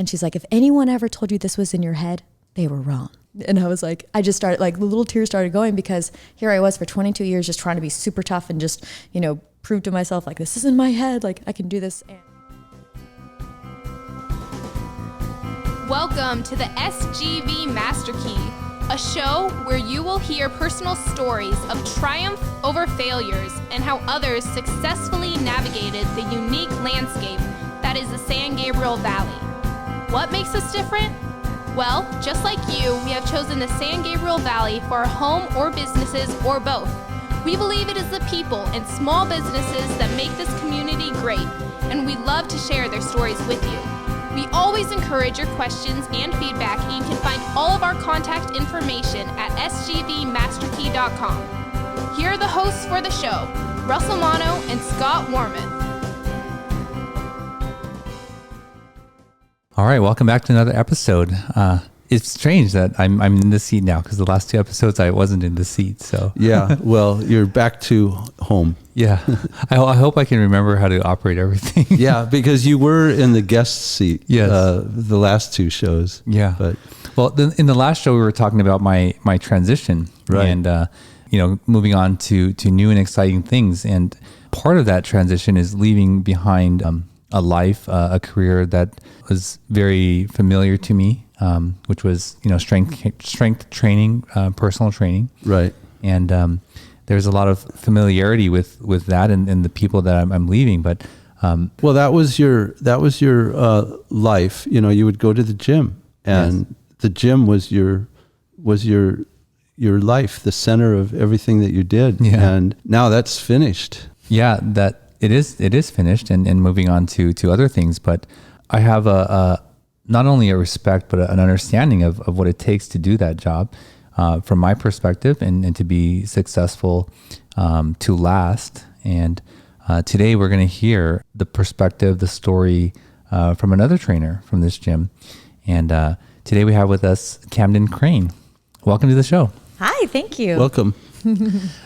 And she's like, if anyone ever told you this was in your head, they were wrong. And I was like, I just started, like, the little tears started going, because here I was for 22 years just trying to be super tough and just, prove to myself, like, this is in my head, like, I can do this. Welcome to the SGV Master Key, a show where you will hear personal stories of triumph over failures and how others successfully navigated the unique landscape that is the San Gabriel Valley. What makes us different? Well, just like you, we have chosen the San Gabriel Valley for our home or businesses or both. We believe it is the people and small businesses that make this community great, and we love to share their stories with you. We always encourage your questions and feedback, and you can find all of our contact information at sgvmasterkey.com. Here are the hosts for the show, Russell Mono and Scott Warmoth. All right, welcome back to another episode. It's strange that I'm in the seat now, because the last two episodes I wasn't in the seat. So yeah, well, you're back to home. Yeah, I hope I can remember how to operate everything. Yeah, because you were in the guest seat. Yes. The last two shows. Yeah, but in the last show we were talking about my transition, right, and moving on to new and exciting things, and part of that transition is leaving behind a life, a career that was very familiar to me, which was, strength training, personal training. Right. And there's a lot of familiarity with that and the people that I'm leaving. But well, that was your life. You would go to the gym, and yes, the gym was your life, the center of everything that you did. Yeah. And now that's finished. Yeah, that it is finished and moving on to other things. But I have not only a respect, but an understanding of what it takes to do that job from my perspective, and to be successful, to last. And today we're going to hear the perspective, the story from another trainer from this gym. And today we have with us Camden Crane. Welcome to the show. Hi, thank you. Welcome.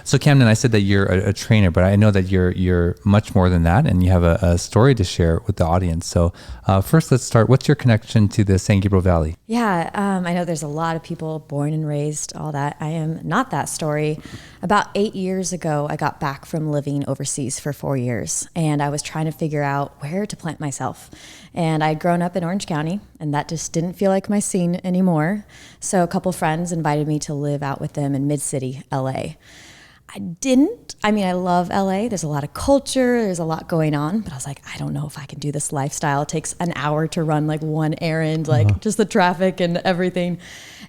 So Camden, I said that you're a trainer, but I know that you're much more than that, and you have a story to share with the audience. So first, let's start. What's your connection to the San Gabriel Valley? Yeah, I know there's a lot of people born and raised, all that. I am not that story. About 8 years ago, I got back from living overseas for 4 years, and I was trying to figure out where to plant myself. And I'd grown up in Orange County, and that just didn't feel like my scene anymore. So a couple friends invited me to live out with them in Mid-City, LA. I love LA. There's a lot of culture. There's a lot going on. But I was like, I don't know if I can do this lifestyle. It takes an hour to run like one errand, just the traffic and everything.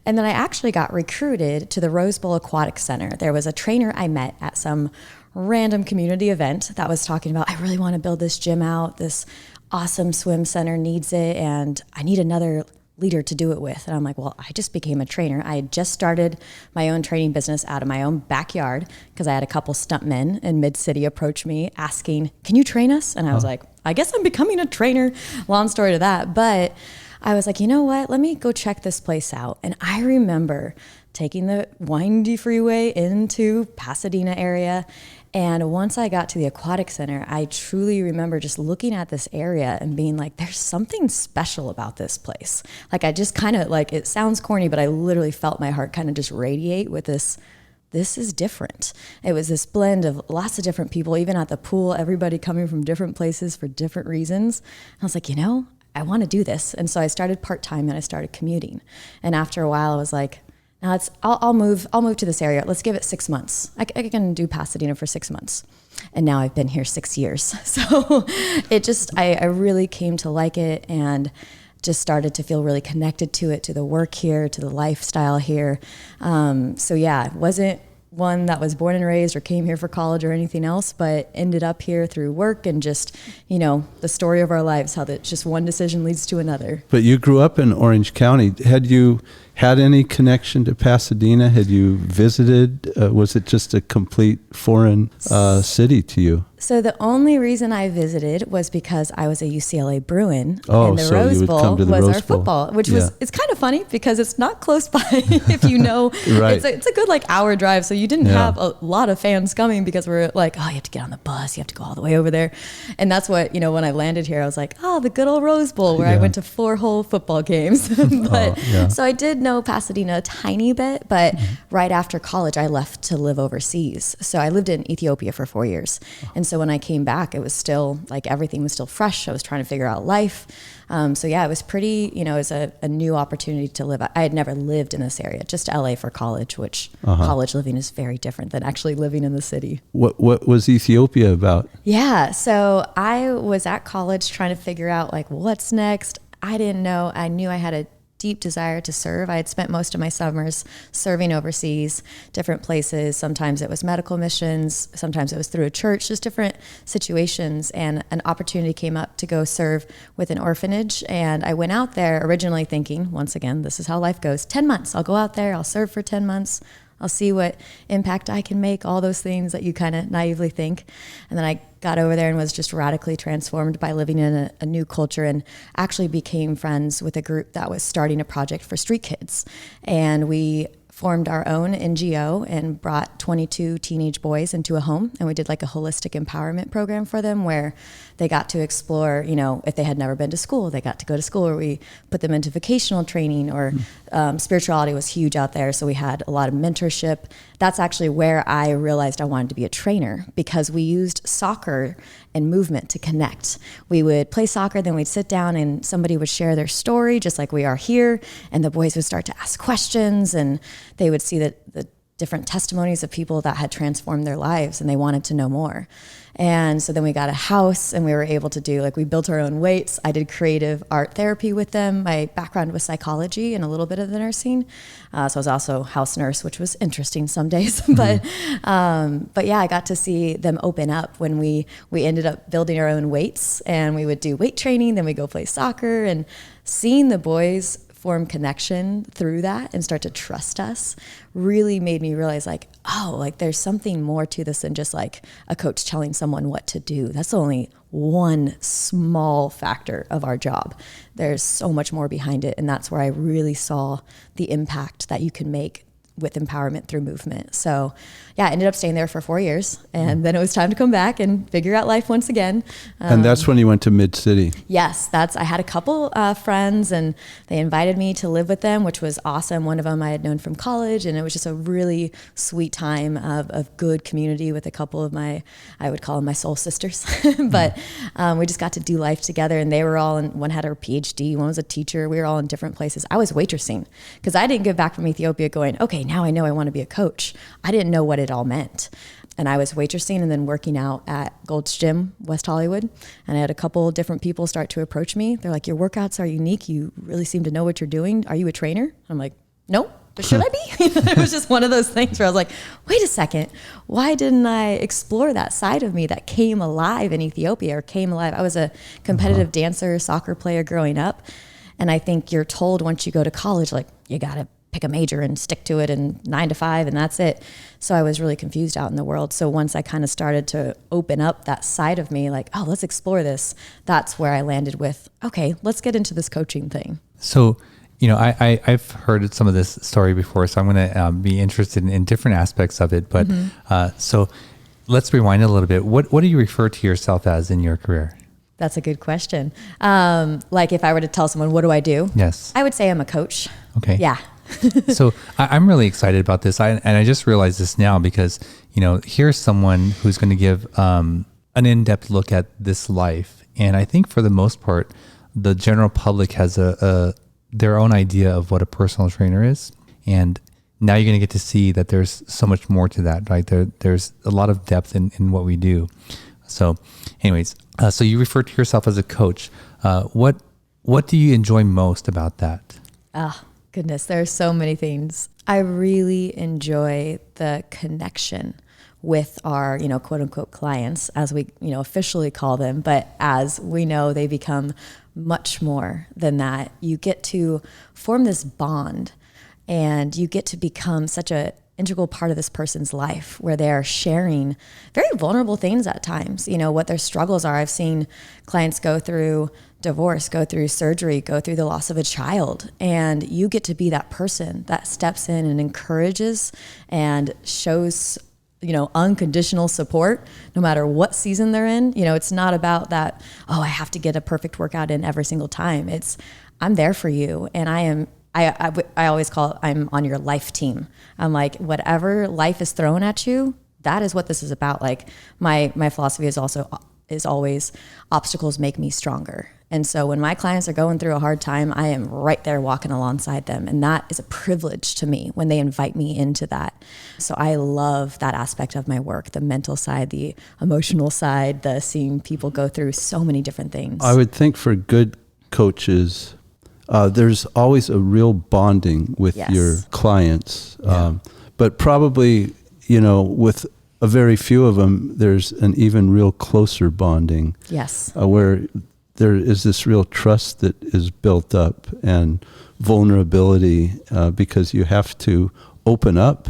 And then I actually got recruited to the Rose Bowl Aquatic Center. There was a trainer I met at some random community event that was talking about, I really want to build this gym out. This awesome swim center needs it, and I need another leader to do it with. And I'm like, well, I just became a trainer. I had just started my own training business out of my own backyard, because I had a couple stuntmen in Mid-City approach me asking, can you train us? And I was like, I guess I'm becoming a trainer. Long story to that. But I was like, you know what? Let me go check this place out. And I remember taking the windy freeway into Pasadena area. And once I got to the aquatic center, I truly remember just looking at this area and being like, there's something special about this place. Like, I just kind of, like, it sounds corny, but I literally felt my heart kind of just radiate with this is different. It was this blend of lots of different people, even at the pool, everybody coming from different places for different reasons. I was like, I want to do this. And so I started part-time, and I started commuting. And after a while, I was like, now I'll move to this area. Let's give it 6 months. I can do Pasadena for 6 months. And now I've been here 6 years. So I really came to like it, and just started to feel really connected to it, to the work here, to the lifestyle here. It wasn't one that was born and raised or came here for college or anything else, but ended up here through work and just, the story of our lives, how that just one decision leads to another. But you grew up in Orange County. Had you had any connection to Pasadena? Had you visited? Was it just a complete foreign city to you? So the only reason I visited was because I was a UCLA Bruin, Oh, and the so Rose you would Bowl come to the was Rose our Bowl. football, which Yeah. was, it's kind of funny because it's not close by. If you know, Right. it's a good like hour drive. So you didn't Yeah. have a lot of fans coming because we're like, oh, you have to get on the bus, you have to go all the way over there. And that's what, when I landed here, I was like, oh, the good old Rose Bowl where I Yeah. went to 4 whole football games. But yeah. so I did know Pasadena a tiny bit, but right after college, I left to live overseas. So I lived in Ethiopia for 4 years. And so when I came back, it was still like everything was still fresh. I was trying to figure out life. So yeah, it was pretty, it was a new opportunity to live. I had never lived in this area, just LA for college, which college living is very different than actually living in the city. What was Ethiopia about? Yeah. So I was at college trying to figure out like what's next. I didn't know. I knew I had a deep desire to serve. I had spent most of my summers serving overseas, different places. Sometimes it was medical missions. Sometimes it was through a church, just different situations. And an opportunity came up to go serve with an orphanage. And I went out there originally thinking, once again, this is how life goes. 10 months. I'll go out there. I'll serve for 10 months. I'll see what impact I can make, all those things that you kind of naively think. And then I got over there and was just radically transformed by living in a new culture, and actually became friends with a group that was starting a project for street kids. And we formed our own NGO and brought 22 teenage boys into a home. And we did like a holistic empowerment program for them where they got to explore, if they had never been to school, they got to go to school, or we put them into vocational training, or spirituality was huge out there. So we had a lot of mentorship. That's actually where I realized I wanted to be a trainer, because we used soccer and movement to connect. We would play soccer, then we'd sit down and somebody would share their story, just like we are here. And the boys would start to ask questions, and they would see the different testimonies of people that had transformed their lives, and they wanted to know more. And so then we got a house, and we were able to do, we built our own weights. I did creative art therapy with them. My background was psychology and a little bit of the nursing. So I was also house nurse, which was interesting some days. But yeah, I got to see them open up when we ended up building our own weights, and we would do weight training. Then we go play soccer, and seeing the boys form connection through that and start to trust us really made me realize there's something more to this than just like a coach telling someone what to do. That's only one small factor of our job. There's so much more behind it. And that's where I really saw the impact that you can make with empowerment through movement. So yeah, I ended up staying there for 4 years, and then it was time to come back and figure out life once again. And that's when you went to Mid-City. Yes, I had a couple friends, and they invited me to live with them, which was awesome. One of them I had known from college, and it was just a really sweet time of good community with a couple of I would call them my soul sisters. But we just got to do life together, and they were all one had her PhD, one was a teacher. We were all in different places. I was waitressing because I didn't get back from Ethiopia going, okay, now I know I want to be a coach. I didn't know what it all meant. And I was waitressing and then working out at Gold's Gym, West Hollywood. And I had a couple different people start to approach me. They're like, your workouts are unique. You really seem to know what you're doing. Are you a trainer? I'm like, no, but should I be? It was just one of those things where I was like, wait a second. Why didn't I explore that side of me that came alive in Ethiopia, or came alive? I was a competitive dancer, soccer player growing up. And I think you're told once you go to college, you got to pick a major and stick to it, and 9 to 5, and that's it. So I was really confused out in the world. So once I kind of started to open up that side of me, let's explore this, that's where I landed with, okay, let's get into this coaching thing. So, I've heard some of this story before, so I'm going to be interested in different aspects of it. But so let's rewind a little bit. What do you refer to yourself as in your career? That's a good question. If I were to tell someone, what do I do? Yes. I would say I'm a coach. Okay. Yeah. So I'm really excited about this. I just realized this now because, here's someone who's going to give an in-depth look at this life. And I think for the most part, the general public has their own idea of what a personal trainer is. And now you're going to get to see that there's so much more to that, right? There's a lot of depth in what we do. So anyways, so you refer to yourself as a coach. What do you enjoy most about that? Goodness, there are so many things. I really enjoy the connection with our, quote unquote clients, as we, officially call them. But as we know, they become much more than that. You get to form this bond. and you get to become such a integral part of this person's life where they're sharing very vulnerable things at times, what their struggles are. I've seen clients go through divorce, go through surgery, go through the loss of a child, and you get to be that person that steps in and encourages and shows unconditional support no matter what season they're in. It's not about that, oh, I have to get a perfect workout in every single time. It's, I'm there for you, and I always call it, I'm on your life team. I'm like, whatever life is thrown at you, that is what this is about. Like my philosophy is always obstacles make me stronger. And so when my clients are going through a hard time, I am right there walking alongside them. And that is a privilege to me when they invite me into that. So I love that aspect of my work, the mental side, the emotional side, the seeing people go through so many different things. I would think for good coaches, there's always a real bonding with your clients. But probably, with a very few of them, there's an even real closer bonding. Yes. Where there is this real trust that is built up and vulnerability because you have to open up,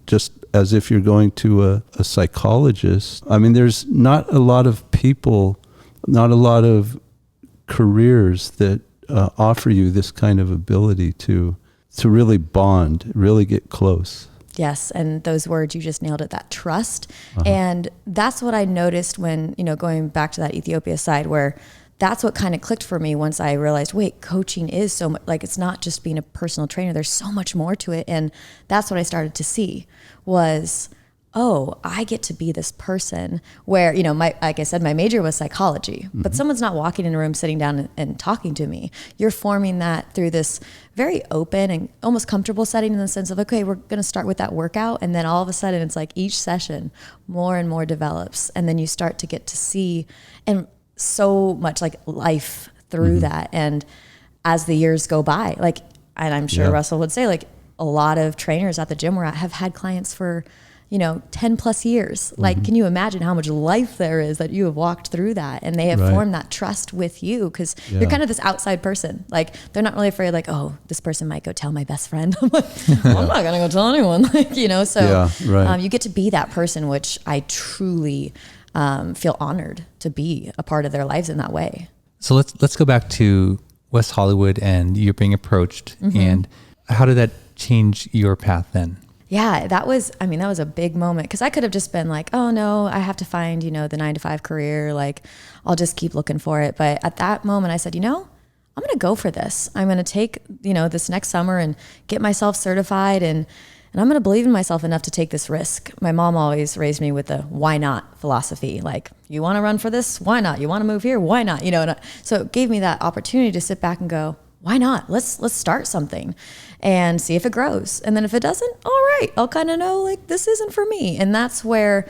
just as if you're going to a psychologist. I mean, there's not a lot of people, not a lot of careers that offer you this kind of ability to really bond, really get close. Yes, and those words, you just nailed it, that trust. And that's what I noticed when, going back to that Ethiopia side, where that's what kind of clicked for me once I realized, wait, coaching is so much, like, it's not just being a personal trainer, there's so much more to it. And that's what I started to see was, oh, I get to be this person where, like I said, my major was psychology, but someone's not walking in a room, sitting down and talking to me. You're forming that through this very open and almost comfortable setting in the sense of, okay, we're going to start with that workout. And then all of a sudden it's like each session more and more develops. And then you start to get to see and so much like life through that. And as the years go by, like, and I'm sure Russell would say, like, a lot of trainers at the gym we're at have had clients for 10 plus years. Like, can you imagine how much life there is that you have walked through that? And they have formed that trust with you because you're kind of this outside person. Like, they're not really afraid, like, oh, this person might go tell my best friend. I'm like, well, I'm not going to go tell anyone. So you get to be that person, which I truly feel honored to be a part of their lives in that way. So let's go back to West Hollywood and you're being approached. And how did that change your path then? Yeah, that was a big moment because I could have just been like, oh no, I have to find, the 9-to-5 career. Like, I'll just keep looking for it. But at that moment I said, I'm going to go for this. I'm going to take, this next summer and get myself certified and I'm going to believe in myself enough to take this risk. My mom always raised me with the why not philosophy. Like, you want to run for this? Why not? You want to move here? Why not? So it gave me that opportunity to sit back and go, why not? Let's start something and see if it grows. And then if it doesn't, all right, I'll kind of know, like, this isn't for me. And that's where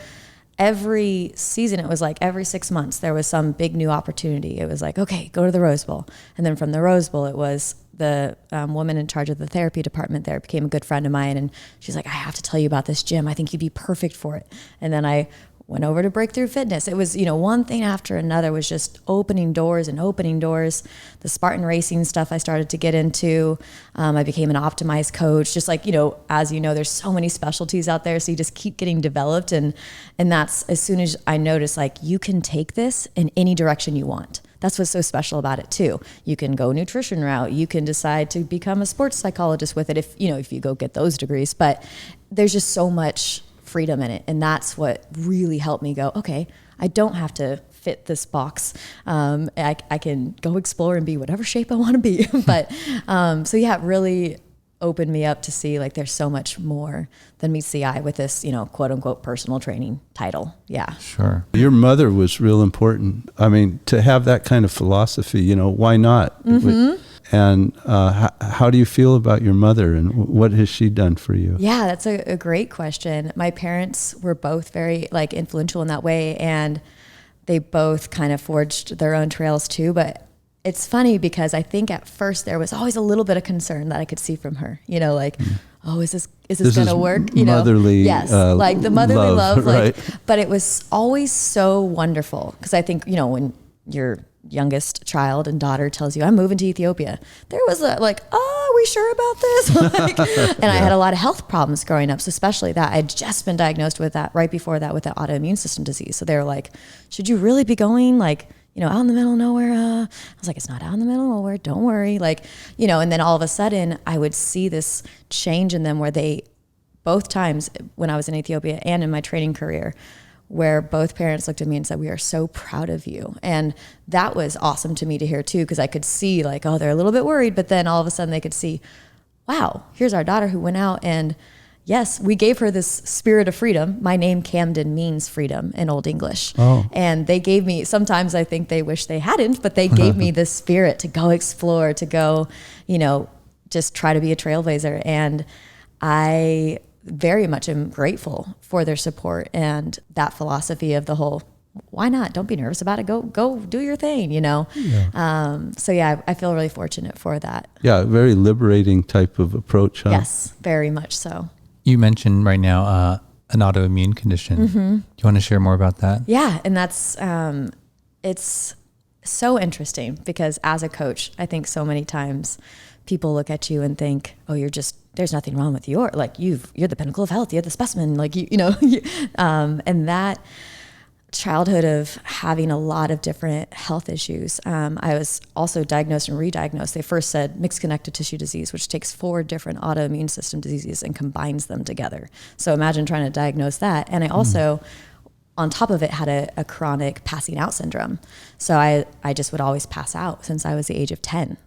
every season, it was like every 6 months, there was some big new opportunity. It was like, okay, go to the Rose Bowl. And then from the Rose Bowl, it was the woman in charge of the therapy department there became a good friend of mine. And she's like, I have to tell you about this gym. I think you'd be perfect for it. And then I went over to Breakthrough Fitness. It was, one thing after another was just opening doors and opening doors. The Spartan racing stuff I started to get into. I became an optimized coach. Just like, as there's so many specialties out there. So you just keep getting developed. And that's as soon as I noticed, like, you can take this in any direction you want. That's what's so special about it too. You can go nutrition route. You can decide to become a sports psychologist with it if you go get those degrees. But there's just so much freedom in it. And that's what really helped me go, okay, I don't have to fit this box. I can go explore and be whatever shape I want to be. But it really opened me up to see, like, there's so much more than meets the eye with this, quote unquote personal training title. Yeah. Sure. Your mother was real important. I mean, to have that kind of philosophy, why not? And how do you feel about your mother and what has she done for you? Yeah, that's a great question. My parents were both very, like, influential in that way, and they both kind of forged their own trails too. But it's funny because I think at first there was always a little bit of concern that I could see from her, like, oh, is this going to work? Motherly, yes, like the motherly love, right? But it was always so wonderful because I think, when your youngest child and daughter tells you, I'm moving to Ethiopia, there was we we sure about this? And I had a lot of health problems growing up, so especially that. I'd just been diagnosed with that right before that with the autoimmune system disease. So they were like, should you really be going out in the middle of nowhere? I was like, it's not out in the middle of nowhere. Don't worry. And then all of a sudden I would see this change in them where they, both times when I was in Ethiopia and in my training career, where both parents looked at me and said, we are so proud of you. And that was awesome to me to hear too, because I could see they're a little bit worried, but then all of a sudden they could see, wow, here's our daughter who went out and yes, we gave her this spirit of freedom. My name Camden means freedom in Old English. Oh. And they gave me, sometimes I think they wish they hadn't, but they gave me this spirit to go explore, to go, just try to be a trailblazer. And I very much am grateful for their support and that philosophy of the whole, why not? Don't be nervous about it. Go do your thing, Yeah. I feel really fortunate for that. Yeah. Very liberating type of approach. Huh? Yes, very much so. You mentioned right now an autoimmune condition. Mm-hmm. Do you want to share more about that? Yeah. And that's, it's so interesting because as a coach, I think so many times people look at you and think, oh, there's nothing wrong with you're the pinnacle of health. You're the specimen, and that childhood of having a lot of different health issues. I was also diagnosed and re-diagnosed. They first said mixed connective tissue disease, which takes 4 different autoimmune system diseases and combines them together. So imagine trying to diagnose that. And I also, on top of it, had a chronic passing out syndrome. So I just would always pass out since I was the age of 10,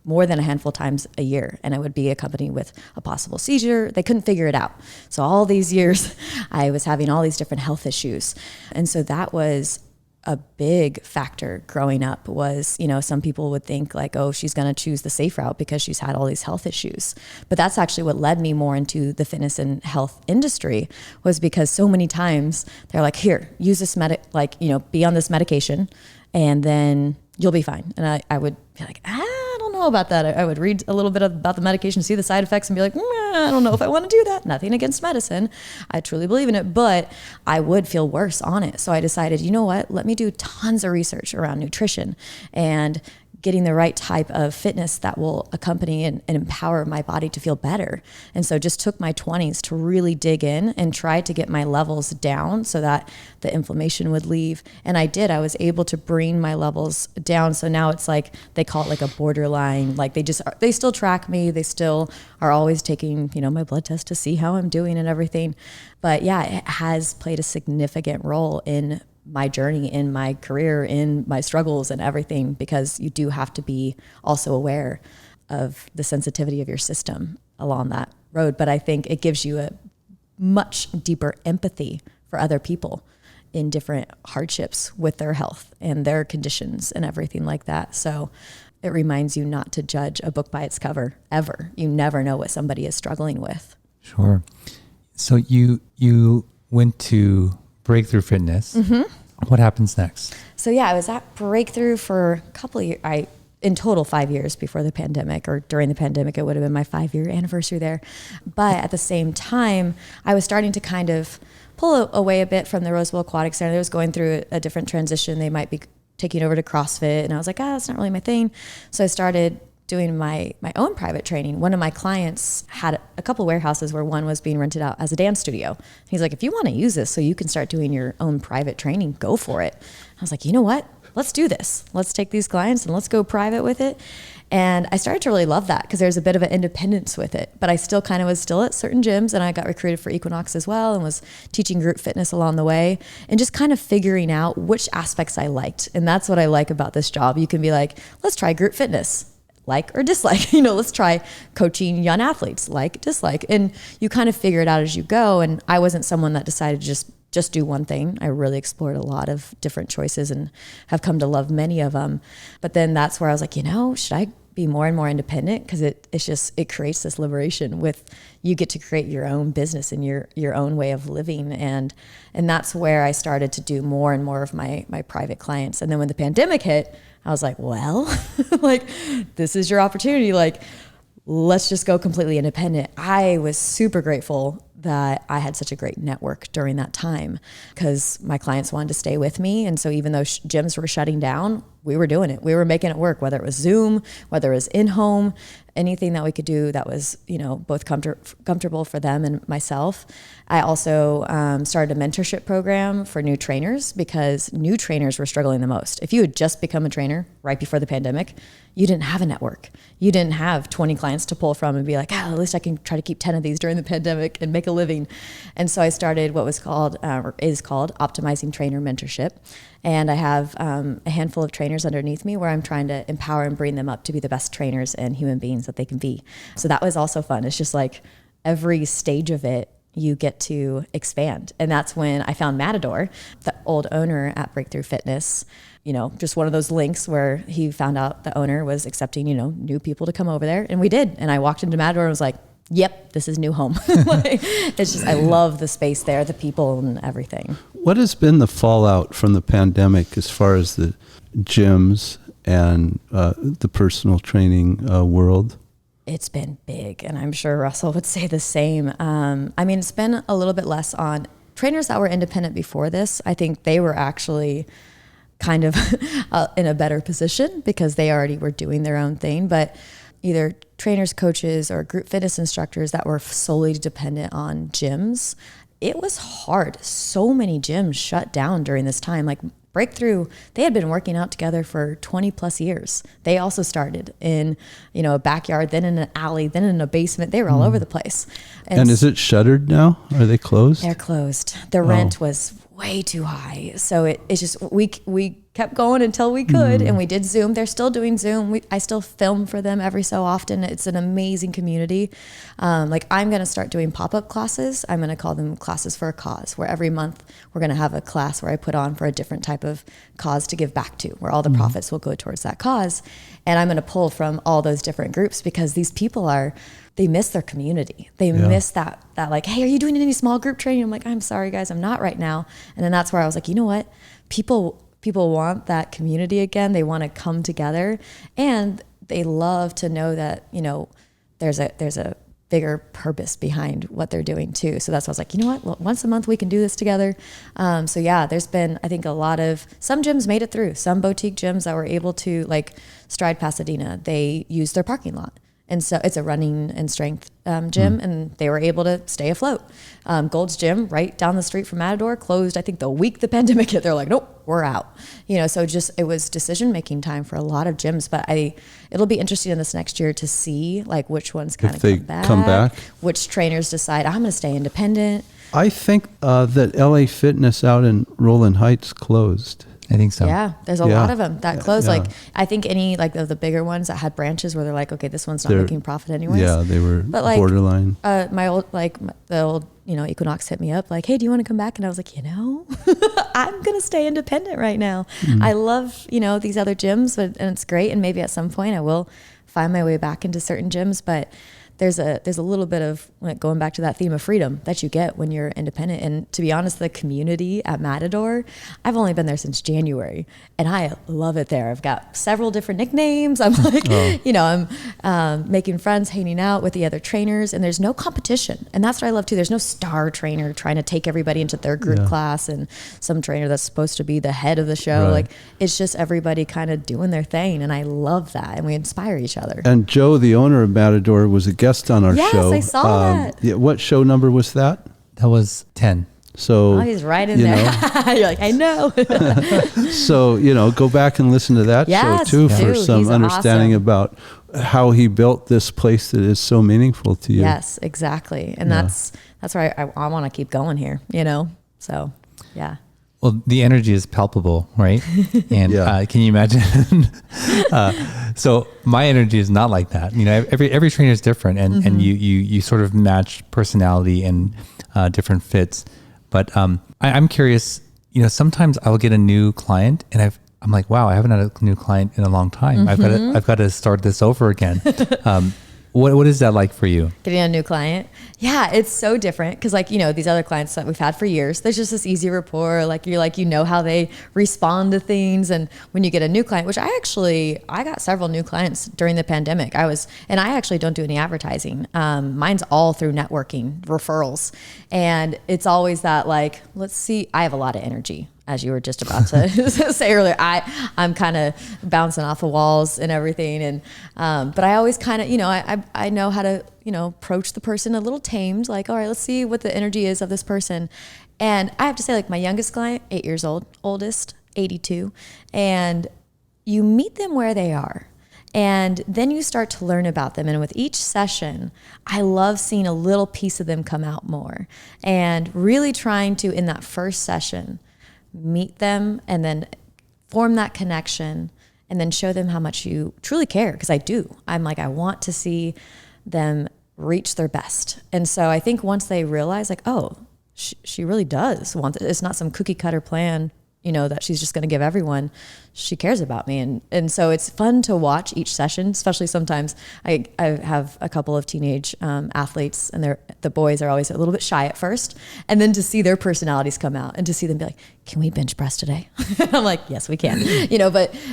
more than a handful of times a year. And I would be accompanied with a possible seizure. They couldn't figure it out. So all these years I was having all these different health issues. And so that was a big factor growing up was, some people would think oh, she's going to choose the safe route because she's had all these health issues. But that's actually what led me more into the fitness and health industry was because so many times they're like, here, use this be on this medication and then you'll be fine. And I would be like, I don't know about that. I would read a little bit about the medication, see the side effects and be like, I don't know if I want to do that. Nothing against medicine. I truly believe in it, but I would feel worse on it. So I decided, you know what, let me do tons of research around nutrition and getting the right type of fitness that will accompany and empower my body to feel better. And so just took my 20s to really dig in and try to get my levels down so that the inflammation would leave. And I did. I was able to bring my levels down. So now it's they call it a borderline. They still track me. They still are always taking, my blood test to see how I'm doing and everything. But yeah, it has played a significant role in my journey, in my career, in my struggles and everything, because you do have to be also aware of the sensitivity of your system along that road. But I think it gives you a much deeper empathy for other people in different hardships with their health and their conditions and everything like that. So it reminds you not to judge a book by its cover ever. You never know what somebody is struggling with. Sure. So you went to Breakthrough Fitness. Mm-hmm. What happens next? So yeah, I was at Breakthrough for a couple of years. In total 5 years before the pandemic, or during the pandemic, it would have been my 5-year anniversary there. But at the same time, I was starting to kind of pull away a bit from the Roseville Aquatic Center. It was going through a different transition. They might be taking over to CrossFit. And I was like, that's not really my thing. So I started doing my own private training. One of my clients had a couple warehouses where one was being rented out as a dance studio. He's like, if you want to use this so you can start doing your own private training, go for it. I was like, you know what? Let's do this. Let's take these clients and let's go private with it. And I started to really love that because there's a bit of an independence with it, but I still kind of was still at certain gyms, and I got recruited for Equinox as well and was teaching group fitness along the way and just kind of figuring out which aspects I liked. And that's what I like about this job. You can be like, let's try group fitness. Like or dislike, let's try coaching young athletes, like, dislike. And you kind of figure it out as you go. And I wasn't someone that decided to just do one thing. I really explored a lot of different choices and have come to love many of them. But then that's where I was like, should I be more and more independent? Because it creates this liberation with, you get to create your own business and your own way of living. And that's where I started to do more and more of my private clients. And then when the pandemic hit, I was like, well, this is your opportunity. Let's just go completely independent. I was super grateful that I had such a great network during that time because my clients wanted to stay with me. And so even though gyms were shutting down, we were doing it. We were making it work, whether it was Zoom, whether it was in home, anything that we could do that was, both comfortable for them and myself. I also started a mentorship program for new trainers because new trainers were struggling the most. If you had just become a trainer right before the pandemic, you didn't have a network. You didn't have 20 clients to pull from and be like, at least I can try to keep 10 of these during the pandemic and make a living. And so I started what was called, or is called, Optimizing Trainer Mentorship. And I have a handful of trainers underneath me where I'm trying to empower and bring them up to be the best trainers and human beings that they can be. So that was also fun. It's just like every stage of it, you get to expand. And that's when I found Matador, the old owner at Breakthrough Fitness, just one of those links where he found out the owner was accepting, new people to come over there. And we did. And I walked into Matador and was like, yep, this is new home. It's just, I love the space there, the people and everything. What has been the fallout from the pandemic as far as the gyms and the personal training world? It's been big, and I'm sure Russell would say the same. It's been a little bit less on trainers that were independent before this. I think they were actually kind of in a better position because they already were doing their own thing. But either trainers, coaches, or group fitness instructors that were solely dependent on gyms, it was hard. So many gyms shut down during this time. Like Breakthrough, they had been working out together for 20 plus years. They also started in, a backyard, then in an alley, then in a basement. They were all over the place. And is it shuttered now? Are they closed? They're closed. The rent was way too high. So it's just, we kept going until we could, and we did Zoom. They're still doing Zoom. I still film for them every so often. It's an amazing community. I'm going to start doing pop-up classes. I'm going to call them Classes for a Cause, where every month we're going to have a class where I put on for a different type of cause to give back to, where all the profits will go towards that cause. And I'm going to pull from all those different groups because these people they miss their community. They miss that like, hey, are you doing any small group training? I'm like, I'm sorry guys, I'm not right now. And then that's where I was like, you know what? People want that community again. They want to come together, and they love to know that, there's a bigger purpose behind what they're doing too. So that's why I was like, you know what? Well, once a month we can do this together. There's been, I think, some gyms made it through. Some boutique gyms that were able to, like Stride Pasadena, they used their parking lot. And so it's a running and strength gym, and they were able to stay afloat. Gold's Gym, right down the street from Matador, closed, I think, the week the pandemic hit. They're like, nope, we're out. So it was decision-making time for a lot of gyms. But it'll be interesting in this next year to see, like, which ones kind of come back, which trainers decide, I'm going to stay independent. I think that LA Fitness out in Rolling Heights closed. I think so. Yeah, there's a lot of them that closed. Yeah. Like, I think any of the bigger ones that had branches where they're like, okay, this one's not making profit anyways. Yeah, they were borderline. The old Equinox hit me up like, hey, do you want to come back? And I was like, I'm going to stay independent right now. I love, these other gyms, and it's great. And maybe at some point I will find my way back into certain gyms, but there's a little bit of, like, going back to that theme of freedom that you get when you're independent. And to be honest, the community at Matador, I've only been there since January, and I love it there. I've got several different nicknames. I'm like, I'm making friends, hanging out with the other trainers, and there's no competition. And that's what I love too. There's no star trainer trying to take everybody into their group class and some trainer that's supposed to be the head of the show. Right. Like, it's just everybody kind of doing their thing. And I love that. And we inspire each other. And Joe, the owner of Matador, was a guest on our show. Yes, I saw that. Yeah, what show number was that? That was 10. So he's right in there. You're like, I know. So, go back and listen to that show too for some understanding about how he built this place that is so meaningful to you. Yes, exactly. And that's where I want to keep going here, So, yeah. Well, the energy is palpable, right? And can you imagine? So my energy is not like that. Every trainer is different, and you sort of match personality and different fits. But I'm curious. Sometimes I'll get a new client, and I'm like, wow, I haven't had a new client in a long time. I've got to start this over again. What is that like for you? Getting a new client? Yeah, it's so different because, these other clients that we've had for years, there's just this easy rapport. You're how they respond to things. And when you get a new client, which I got several new clients during the pandemic. I actually don't do any advertising. Mine's all through networking, referrals. And it's always that, let's see, I have a lot of energy. as you were just about to say earlier, I'm kind of bouncing off the walls and everything. And, but I always kind of, I know how to, approach the person a little tamed, like, all right, let's see what the energy is of this person. And I have to say, like, my youngest client, 8 years old, oldest, 82. And you meet them where they are. And then you start to learn about them. And with each session, I love seeing a little piece of them come out more, and really trying to, in that first session, meet them and then form that connection, and then show them how much you truly care. Because I do. I'm like, I want to see them reach their best. And so I think once they realize, like, oh, she really does want it. It's not some cookie cutter plan, that she's just going to give everyone. She cares about me. And so it's fun to watch each session, especially sometimes I have a couple of teenage athletes, and the boys are always a little bit shy at first. And then to see their personalities come out, and to see them be like, can we bench press today? I'm like, yes, we can,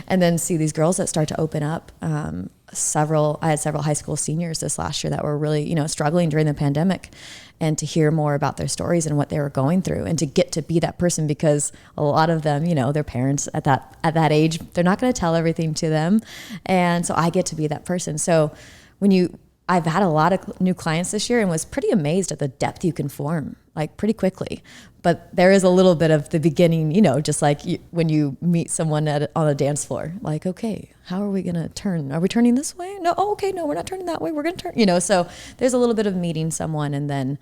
and then see these girls that start to open up. I had several high school seniors this last year that were really, struggling during the pandemic, and to hear more about their stories and what they were going through, and to get to be that person, because a lot of them, their parents at that age, they're not going to tell everything to them. And so I get to be that person. So I've had a lot of new clients this year, and was pretty amazed at the depth you can form, like, pretty quickly. But there is a little bit of the beginning, just like when you meet someone on a dance floor, like, okay, how are we going to turn? Are we turning this way? No. Oh, okay. No, we're not turning that way. We're going to turn, so there's a little bit of meeting someone and then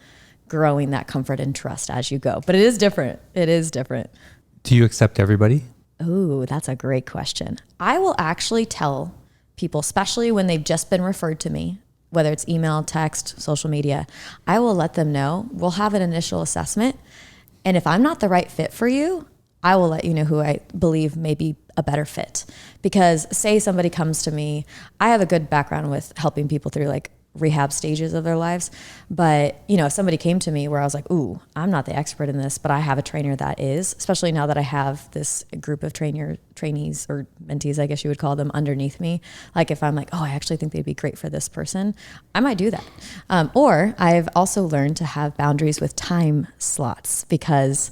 growing that comfort and trust as you go. But it is different. Do you accept everybody? Oh, that's a great question. I will actually tell people, especially when they've just been referred to me, whether it's email, text, social media, I will let them know. We'll have an initial assessment. And if I'm not the right fit for you, I will let you know who I believe may be a better fit. Because say somebody comes to me, I have a good background with helping people through, like, rehab stages of their lives. But, if somebody came to me where I was like, ooh, I'm not the expert in this, but I have a trainer that is, especially now that I have this group of trainees or mentees, I guess you would call them, underneath me. Like, if I'm like, oh, I actually think they'd be great for this person, I might do that. Or I've also learned to have boundaries with time slots, because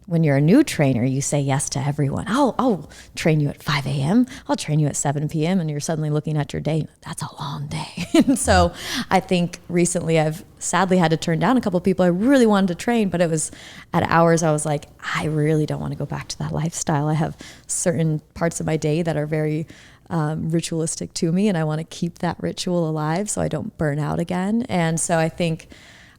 when you're a new trainer, you say yes to everyone. I'll train you at 5 a.m. I'll train you at 7 p.m. And you're suddenly looking at your day. That's a long day. And so I think recently I've sadly had to turn down a couple of people I really wanted to train, but it was at hours I was like, I really don't want to go back to that lifestyle. I have certain parts of my day that are very ritualistic to me, and I want to keep that ritual alive so I don't burn out again. And so I think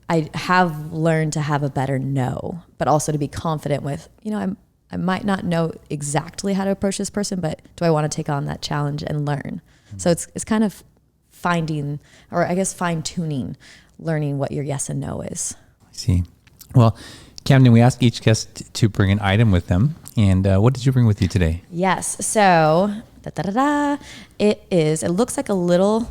I have learned to have a better no, but also to be confident with, I might not know exactly how to approach this person, but do I want to take on that challenge and learn? Mm-hmm. So it's kind of finding, or I guess fine tuning, learning what your yes and no is. I see. Well, Camden, we ask each guest to bring an item with them. And what did you bring with you today? Yes. So it looks like a little,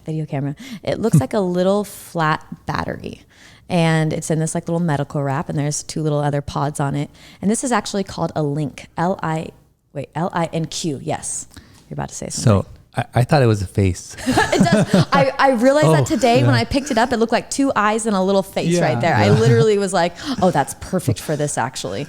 video camera. It looks like a little flat battery, and it's in this like little medical wrap, and there's 2 little other pods on it. And this is actually called a link. L-I-N-Q. Yes. You're about to say something. So I thought it was a face. It does. I realized that today when I picked it up, it looked like 2 eyes and a little face right there. I literally was like, oh, that's perfect for this actually.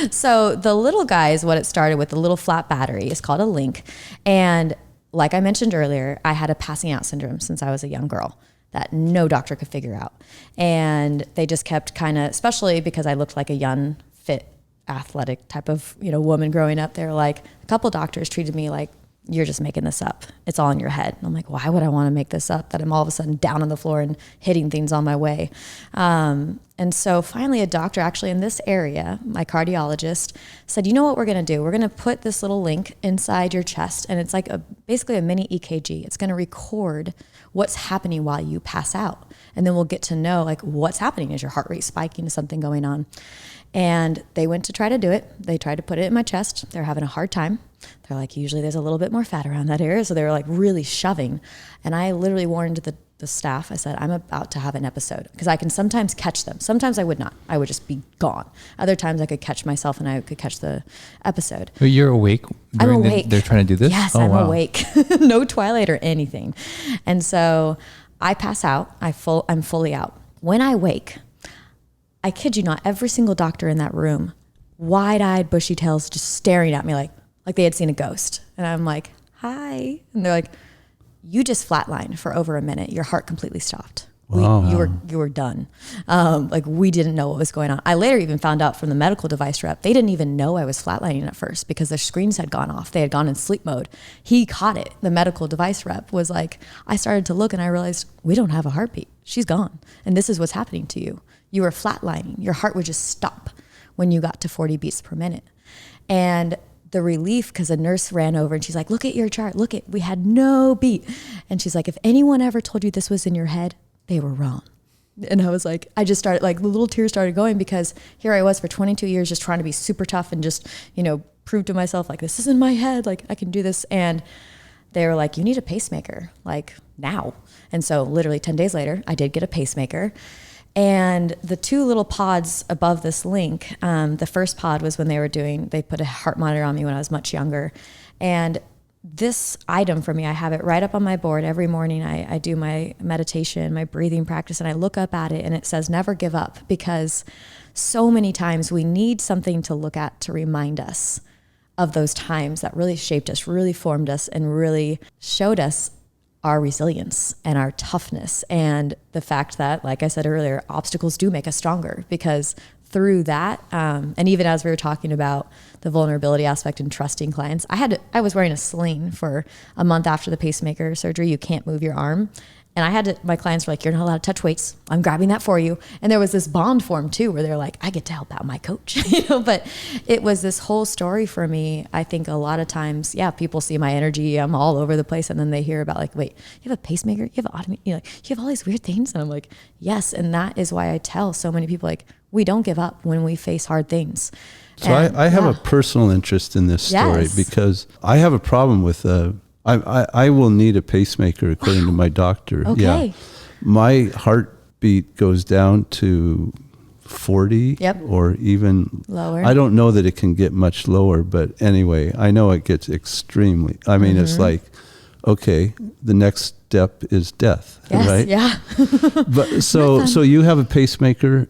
So the little guy is what it started with. The little flat battery is called a link. And like I mentioned earlier, I had a passing out syndrome since I was a young girl that no doctor could figure out. And they just kept especially because I looked like a young, fit, athletic type of, woman growing up, they're like, a couple doctors treated me like, you're just making this up. It's all in your head. And I'm like, why would I want to make this up, that I'm all of a sudden down on the floor and hitting things on my way? And so finally a doctor actually in this area, my cardiologist, said, you know what we're going to do? We're going to put this little link inside your chest, and it's like basically a mini EKG. It's going to record what's happening while you pass out. And then we'll get to know like what's happening. Is your heart rate spiking? Is something going on? And they went to try to do it. They tried to put it in my chest. They're having a hard time. They're like, usually there's a little bit more fat around that area. So they were like really shoving. And I literally warned the staff. I said, I'm about to have an episode, because I can sometimes catch them. Sometimes I would not. I would just be gone. Other times I could catch myself and I could catch the episode. But you're awake? I'm awake. They're trying to do this? Yes, I'm awake. No twilight or anything. And so I pass out. I'm fully out. When I wake, I kid you not, every single doctor in that room wide-eyed, bushy tails, just staring at me like they had seen a ghost. And I'm like, hi. And they're like, you just flatlined for over a minute. Your heart completely stopped. Wow. You were done. Like we didn't know what was going on. I later even found out from the medical device rep, they didn't even know I was flatlining at first because their screens had gone off. They had gone in sleep mode. He caught it. The medical device rep was like, I started to look and I realized we don't have a heartbeat. She's gone. And this is what's happening to you. You were flatlining. Your heart would just stop when you got to 40 beats per minute. And the relief, because a nurse ran over and she's like, look at your chart. We had no beat. And she's like, if anyone ever told you this was in your head, they were wrong. And I was like, I just started, like the little tears started going because here I was for 22 years just trying to be super tough and just, prove to myself like, this is in my head, like I can do this. And they were like, you need a pacemaker, like now. And so literally 10 days later, I did get a pacemaker. And the two little pods above this link, the first pod was when they put a heart monitor on me when I was much younger. And this item for me, I have it right up on my board every morning. I do my meditation, my breathing practice, and I look up at it and it says, never give up, because so many times we need something to look at to remind us of those times that really shaped us, really formed us, and really showed us our resilience and our toughness. And the fact that, like I said earlier, obstacles do make us stronger, because through that, and even as we were talking about the vulnerability aspect and trusting clients, I was wearing a sling for a month after the pacemaker surgery. You can't move your arm. And my clients were like, you're not allowed to touch weights. I'm grabbing that for you. And there was this bond form too, where they're like, I get to help out my coach, but it was this whole story for me. I think a lot of times, people see my energy. I'm all over the place. And then they hear about like, wait, you have a pacemaker, you have an automated, you have all these weird things. And I'm like, yes. And that is why I tell so many people, like, we don't give up when we face hard things. So I have a personal interest in this story because I have a problem with I will need a pacemaker according to my doctor. Okay. Yeah. My heartbeat goes down to 40 or even lower. I don't know that it can get much lower, but anyway, I know it gets extremely, it's like, okay, the next step is death, right? Yeah. But so you have a pacemaker.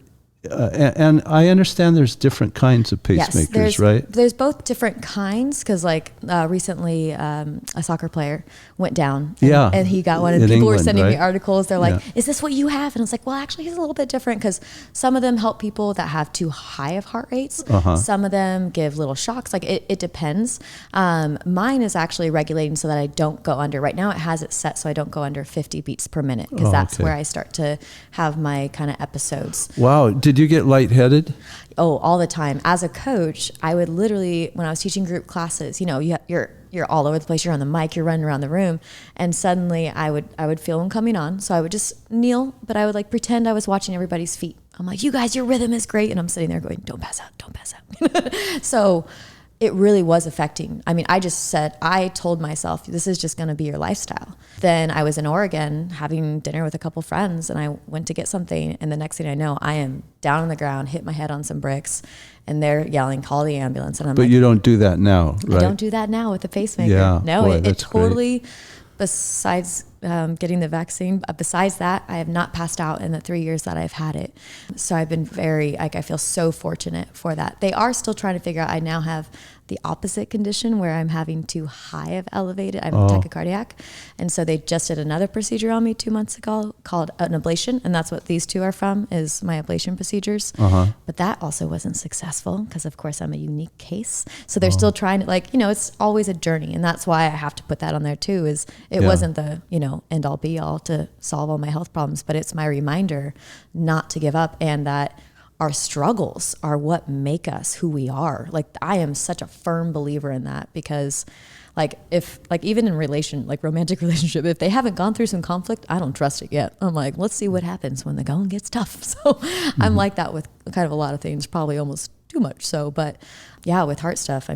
And I understand there's different kinds of pacemakers, right? There's both different kinds, because recently a soccer player went down and he got one, and people were sending me articles. They're like, is this what you have? And I was like, well, actually it's a little bit different, because some of them help people that have too high of heart rates. Some of them give little shocks. Like it depends. Mine is actually regulating so that I don't go under. Right now it has it set so I don't go under 50 beats per minute, because that's where I start to have my kind of episodes. Wow. Did you get lightheaded? Oh, all the time. As a coach, I would literally, when I was teaching group classes, you're all over the place. You're on the mic, you're running around the room, and suddenly I would feel them coming on. So I would just kneel, but I would like pretend I was watching everybody's feet. I'm like, you guys, your rhythm is great, and I'm sitting there going, don't pass out, don't pass out. So it really was affecting. I told myself, this is just going to be your lifestyle. Then I was in Oregon having dinner with a couple friends, and I went to get something. And the next thing I know, I am down on the ground, hit my head on some bricks, and they're yelling, call the ambulance. And But you don't do that now, right? I don't do that now with the pacemaker. Yeah, no, boy, it totally, besides getting the vaccine, besides that, I have not passed out in the 3 years that I've had it. So I've been I feel so fortunate for that. They are still trying to figure out, I now have the opposite condition where I'm having too high of elevated, I'm tachycardiac. And so they just did another procedure on me 2 months ago called an ablation. And that's what these two are from, is my ablation procedures. But that also wasn't successful because of course I'm a unique case. So they're still trying to it's always a journey. And that's why I have to put that on there too, is it wasn't the, end all be all to solve all my health problems, but it's my reminder not to give up, and that our struggles are what make us who we are. Like I am such a firm believer in that, because even in romantic relationship, if they haven't gone through some conflict, I don't trust it yet. I'm like, let's see what happens when the going gets tough. So I'm like that with kind of a lot of things, probably almost too much so, but yeah, with heart stuff,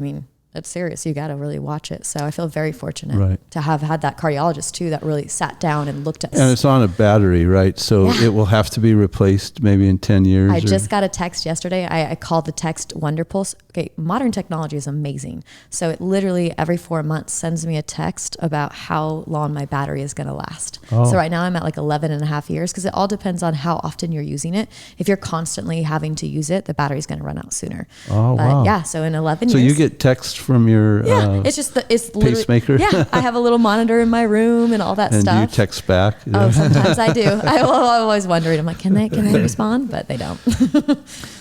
it's serious. You got to really watch it. So I feel very fortunate to have had that cardiologist too, that really sat down and looked at us. And it's on a battery, right? So it will have to be replaced maybe in 10 years. I just got a text yesterday. I called the text Wonder Pulse. Okay. Modern technology is amazing. So it literally every 4 months sends me a text about how long my battery is going to last. Oh. So right now I'm at like 11 and a half years, because it all depends on how often you're using it. If you're constantly having to use it, the battery's going to run out sooner. Oh, but wow. yeah, so in 11 So years. you get text from your it's just it's literally, pacemaker? Yeah, I have a little monitor in my room and all that and stuff. you text back? Oh, sometimes I do. I'm always wondering. I'm like, can they respond? But they don't.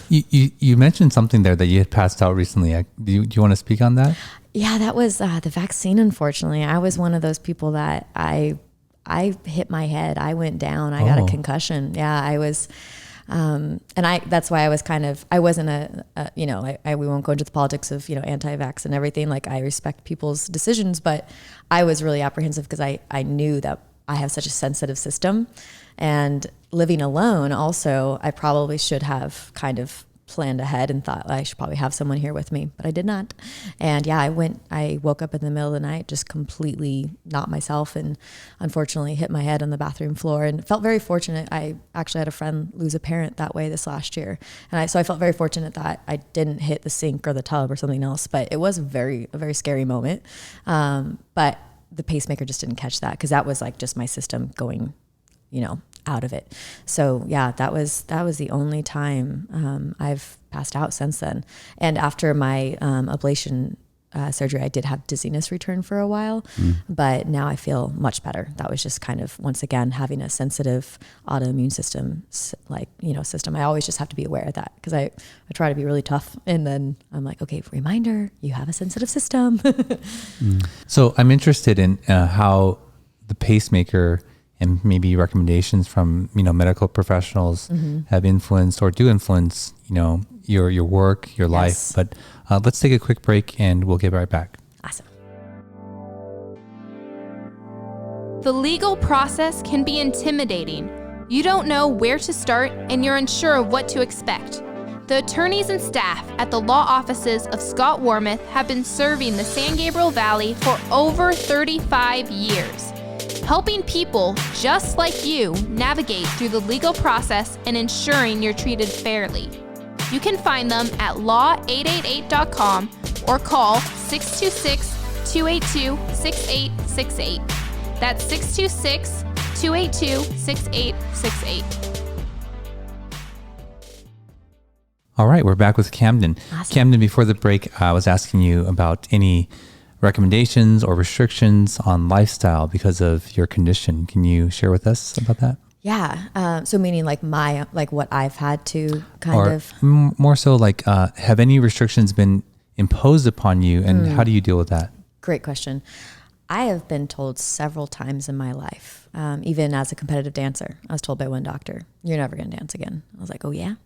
You mentioned something there that you had passed out recently. Do you want to speak on that? Yeah, that was the vaccine. Unfortunately, I was one of those people that I hit my head. I went down. I got a concussion. Yeah, I was. And that's why I was I wasn't we won't go into the politics of, anti-vax and everything. Like, I respect people's decisions, but I was really apprehensive because I knew that I have such a sensitive system, and living alone also, I probably should have kind of planned ahead and thought I should probably have someone here with me, but I did not. And yeah, I woke up in the middle of the night, just completely not myself, and unfortunately hit my head on the bathroom floor, and felt very fortunate. I actually had a friend lose a parent that way this last year. And so I felt very fortunate that I didn't hit the sink or the tub or something else, but it was a very scary moment. But the pacemaker just didn't catch that, because that was like just my system going, out of it. So yeah, that was the only time I've passed out since then. And after my ablation surgery, I did have dizziness return for a while, but now I feel much better. That was just kind of, once again, having a sensitive autoimmune system, system. I always just have to be aware of that, because I try to be really tough, and then I'm like, okay, reminder, you have a sensitive system. So I'm interested in how the pacemaker and maybe recommendations from, medical professionals have influenced or do influence, your work, your life. But let's take a quick break and we'll get right back. Awesome. The legal process can be intimidating. You don't know where to start, and you're unsure of what to expect. The attorneys and staff at the law offices of Scott Warmoth have been serving the San Gabriel Valley for over 35 years. Helping people just like you navigate through the legal process and ensuring you're treated fairly. You can find them at law888.com or call 626-282-6868. That's 626-282-6868. All right, we're back with Camden. Awesome. Camden, before the break, I was asking you about any recommendations or restrictions on lifestyle because of your condition. Can you share with us about that? Yeah. So meaning like what I've had to more so like, have any restrictions been imposed upon you, and how do you deal with that? Great question. I have been told several times in my life, even as a competitive dancer, I was told by one doctor, "You're never going to dance again." I was like, "Oh yeah?"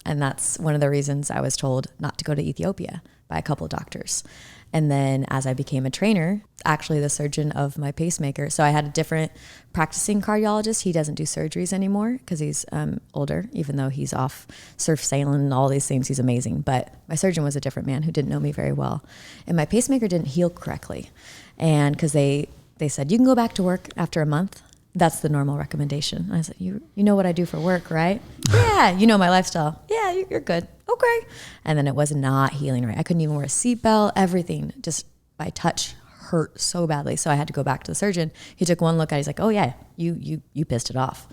And that's one of the reasons I was told not to go to Ethiopia by a couple of doctors. And then as I became a trainer, actually the surgeon of my pacemaker, so I had a different practicing cardiologist. He doesn't do surgeries anymore because he's older, even though he's off surf sailing and all these things. He's amazing. But my surgeon was a different man who didn't know me very well. And my pacemaker didn't heal correctly. And because they said, you can go back to work after a month. That's the normal recommendation. I said, you know what I do for work, right? Yeah, you know my lifestyle. Yeah, you're good. Okay. And then it was not healing right. I couldn't even wear a seatbelt. Everything just by touch hurt so badly. So I had to go back to the surgeon. He took one look at it. He's like, oh yeah, you pissed it off.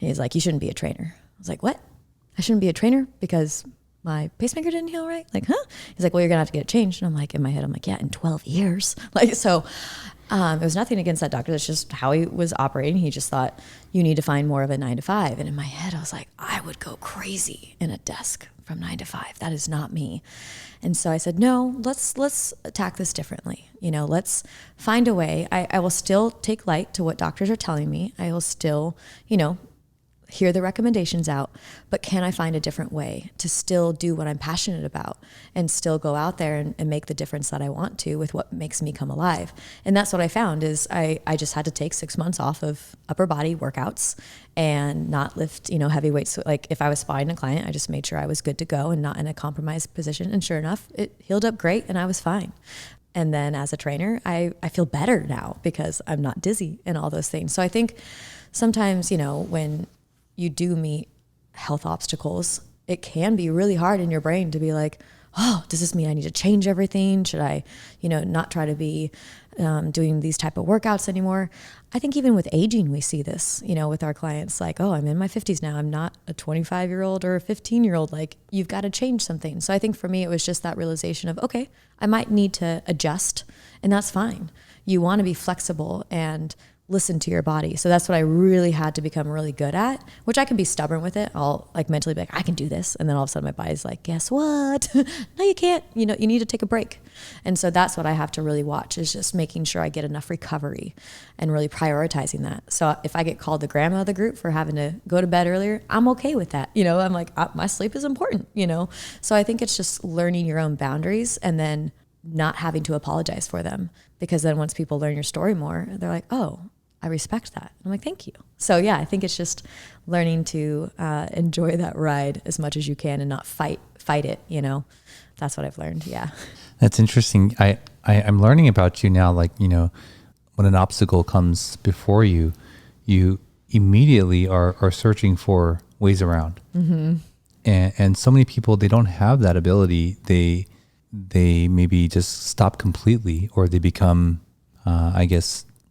And he's like, you shouldn't be a trainer. I was like, what? I shouldn't be a trainer because my pacemaker didn't heal right? Like, huh? He's like, well, you're going to have to get it changed. And I'm like, in my head, I'm like, yeah, in 12 years. Like, so it was nothing against that doctor. That's just how he was operating. He just thought you need to find more of a 9 to 5. And in my head, I was like, I would go crazy in a desk from 9 to 5. That is not me. And so I said, no, let's attack this differently. Let's find a way. I will still take light to what doctors are telling me. I will still, hear the recommendations out, but can I find a different way to still do what I'm passionate about and still go out there and make the difference that I want to with what makes me come alive? And that's what I found is I just had to take 6 months off of upper body workouts and not lift, heavy weights. So like if I was spotting a client, I just made sure I was good to go and not in a compromised position. And sure enough, it healed up great and I was fine. And then as a trainer, I feel better now because I'm not dizzy and all those things. So I think sometimes, when you do meet health obstacles, it can be really hard in your brain to be like, oh, does this mean I need to change everything? Should I, not try to be doing these type of workouts anymore? I think even with aging, we see this, with our clients, like, oh, I'm in my 50s now. I'm not a 25-year-old or a 15-year-old. Like, you've got to change something. So I think for me, it was just that realization of, okay, I might need to adjust, and that's fine. You want to be flexible and listen to your body. So that's what I really had to become really good at, which I can be stubborn with it. I'll like mentally be like, I can do this. And then all of a sudden my body's like, guess what? No, you can't, you need to take a break. And so that's what I have to really watch, is just making sure I get enough recovery and really prioritizing that. So if I get called the grandma of the group for having to go to bed earlier, I'm okay with that. I'm like, my sleep is important, So I think it's just learning your own boundaries and then not having to apologize for them, because then once people learn your story more, they're like, oh, I respect that. I'm like, thank you. So yeah, I think it's just learning to enjoy that ride as much as you can and not fight it. That's what I've learned. Yeah. That's interesting. I'm learning about you now. Like, when an obstacle comes before you, you immediately are searching for ways around. Mm-hmm. And so many people, they don't have that ability. They maybe just stop completely, or they become,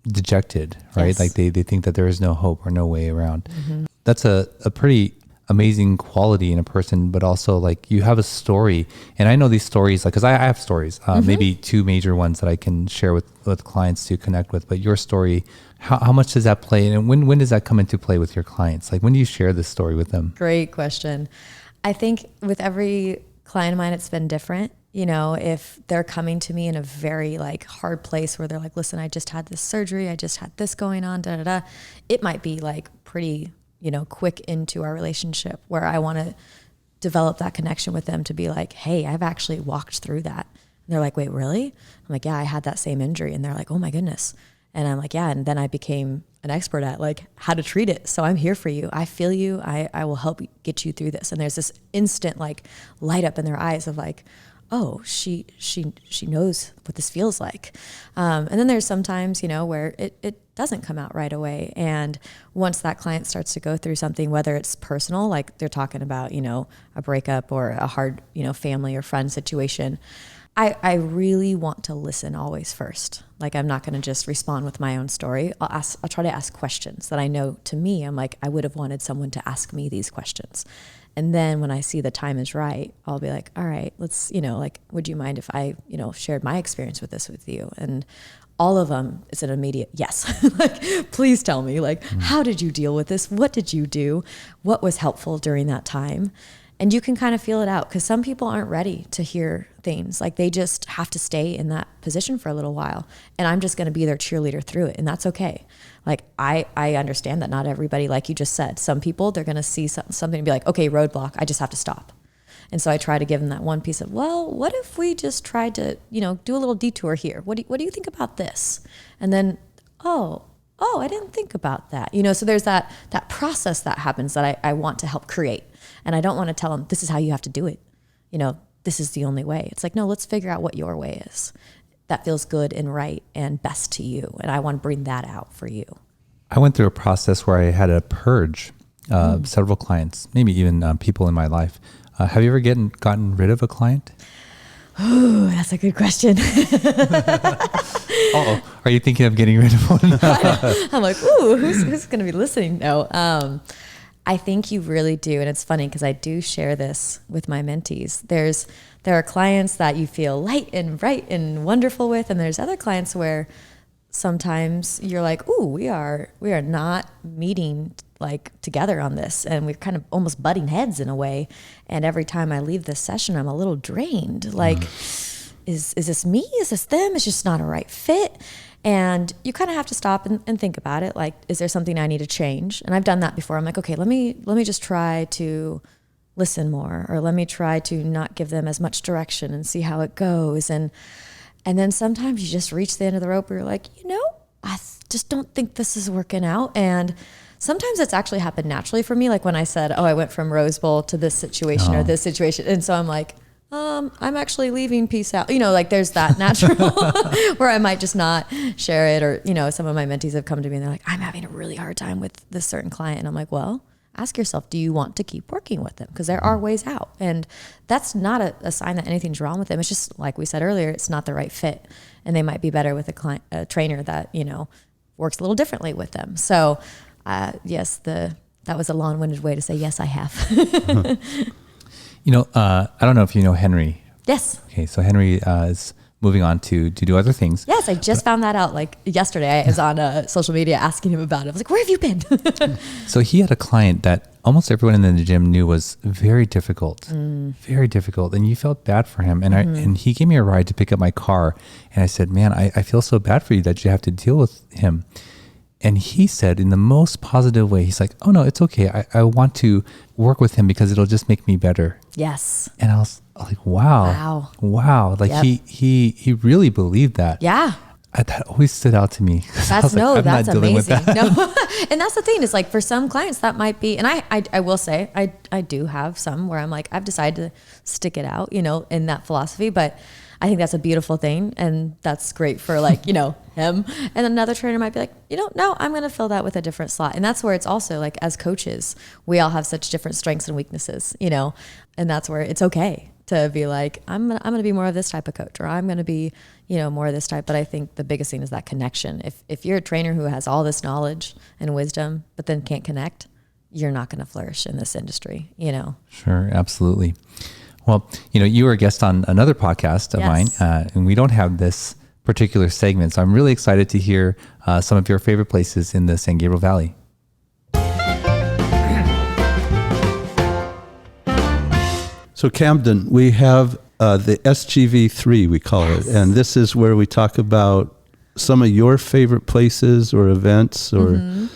dejected, right? Yes. Like they think that there is no hope or no way around. Mm-hmm. That's a pretty amazing quality in a person, but also like you have a story. And I know these stories, like, cause I have stories, maybe two major ones that I can share with clients to connect with, but your story, how much does that play? And when does that come into play with your clients? Like, when do you share this story with them? Great question. I think with every client of mine, it's been different. If they're coming to me in a very like hard place where they're like, listen, I just had this surgery, I just had this going on, it might be like pretty, quick into our relationship where I want to develop that connection with them to be like, hey, I've actually walked through that. And they're like, wait, really? I'm like, yeah, I had that same injury. And they're like, oh my goodness. And I'm like, yeah. And then I became an expert at like how to treat it. So I'm here for you. I feel you. I will help get you through this. And there's this instant like light up in their eyes of like, oh, she knows what this feels like. And then there's sometimes, where it doesn't come out right away. And once that client starts to go through something, whether it's personal, like they're talking about, a breakup or a hard, family or friend situation, I really want to listen always first. Like, I'm not going to just respond with my own story. I'll try to ask questions that I know, to me, I'm like, I would have wanted someone to ask me these questions. And then when I see the time is right, I'll be like, all right, let's, would you mind if I, shared my experience with this with you? And all of them, it's an immediate yes. Like, please tell me, like, how did you deal with this? What did you do? What was helpful during that time? And you can kind of feel it out, because some people aren't ready to hear things. Like, they just have to stay in that position for a little while. And I'm just going to be their cheerleader through it. And that's okay. Like, I understand that not everybody, like you just said, some people, they're going to see something and be like, okay, roadblock, I just have to stop. And so I try to give them that one piece of, well, what if we just tried to, do a little detour here? What do you think about this? And then, oh, I didn't think about that. So there's that process that happens that I want to help create. And I don't want to tell them, this is how you have to do it. This is the only way. It's like, no, let's figure out what your way is. That feels good and right and best to you. And I want to bring that out for you. I went through a process where I had to purge several clients, maybe even people in my life. Have you ever gotten rid of a client? Oh, that's a good question. Oh, are you thinking of getting rid of one? I'm like, ooh, who's going to be listening? No. I think you really do. And it's funny because I do share this with my mentees. There are clients that you feel light and bright and wonderful with. And there's other clients where sometimes you're like, ooh, we are not meeting like together on this. And we're kind of almost butting heads in a way. And every time I leave this session, I'm a little drained. Like, is this me? Is this them? It's just not a right fit. And you kind of have to stop and think about it. Like, is there something I need to change? And I've done that before. I'm like, okay, let me just try to listen more, or let me try to not give them as much direction and see how it goes. And then sometimes you just reach the end of the rope where you're like, I just don't think this is working out. And sometimes it's actually happened naturally for me. Like when I said, I went from Rose Bowl to this situation or this situation. And so I'm like, I'm actually leaving, peace out. Like there's that natural where I might just not share it. Or, some of my mentees have come to me and they're like, I'm having a really hard time with this certain client. And I'm like, well, ask yourself, do you want to keep working with them? Because there are ways out. And that's not a sign that anything's wrong with them. It's just, like we said earlier, it's not the right fit. And they might be better with a trainer that, works a little differently with them. So yes, that was a long-winded way to say, yes, I have. I don't know if you know Henry. Yes. Okay, so Henry is moving on to do other things. Yes, I just found that out like yesterday. I was on social media asking him about it. I was like, where have you been? So he had a client that almost everyone in the gym knew was very difficult, very difficult. And you felt bad for him. And and he gave me a ride to pick up my car. And I said, man, I feel so bad for you that you have to deal with him. And he said in the most positive way, he's like, oh no, it's okay. I want to work with him because it'll just make me better. Yes. And I was like, wow. Like he really believed that. Yeah. That always stood out to me. That's amazing. No. And that's the thing is like for some clients that might be, and I will say, I do have some where I'm like, I've decided to stick it out, in that philosophy, but I think that's a beautiful thing. And that's great for like, him. And another trainer might be like, no, I'm going to fill that with a different slot. And that's where it's also like, as coaches, we all have such different strengths and weaknesses, and that's where it's okay to be like, I'm going to be more of this type of coach, or I'm going to be, more of this type. But I think the biggest thing is that connection. If you're a trainer who has all this knowledge and wisdom, but then can't connect, you're not going to flourish in this industry, Sure. Absolutely. Well, you were a guest on another podcast of mine, and we don't have this particular segment. So I'm really excited to hear some of your favorite places in the San Gabriel Valley. So Camden, we have the SGV3, we call it. And this is where we talk about some of your favorite places or events or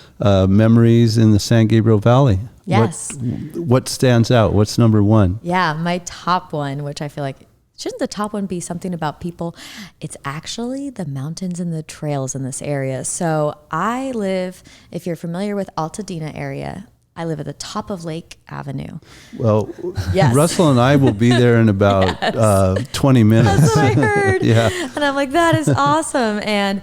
memories in the San Gabriel Valley. Yes. What stands out? What's number one? Yeah, my top one, which I feel like, shouldn't the top one be something about people? It's actually the mountains and the trails in this area. So I live, if you're familiar with Altadena area, I live at the top of Lake Avenue. Well, yes. Russell and I will be there in about 20 minutes. That's what I heard. Yeah. And I'm like, that is awesome. And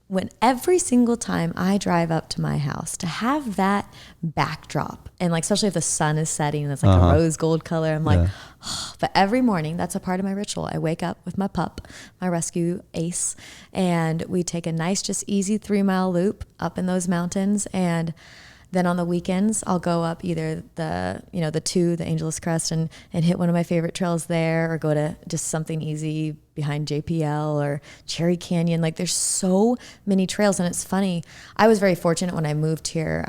when every single time I drive up to my house, to have that backdrop, and like especially if the sun is setting and it's like a rose gold color, I'm like, but every morning, that's a part of my ritual. I wake up with my pup, my rescue Ace, and we take a nice, just easy 3-mile loop up in those mountains. And then on the weekends, I'll go up either the Angeles Crest and hit one of my favorite trails there, or go to just something easy behind JPL or Cherry Canyon. Like there's so many trails. And it's funny, I was very fortunate when I moved here.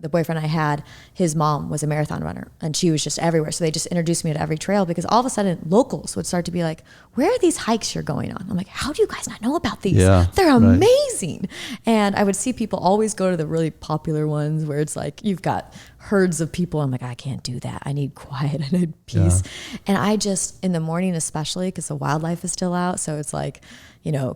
The boyfriend I had, his mom was a marathon runner and she was just everywhere. So they just introduced me to every trail, because all of a sudden locals would start to be like, where are these hikes you're going on? I'm like, how do you guys not know about these? Yeah, they're amazing. Right. And I would see people always go to the really popular ones where it's like, you've got herds of people. I'm like, I can't do that. I need quiet. I need peace. Yeah. And I just, in the morning, especially because the wildlife is still out. So it's like,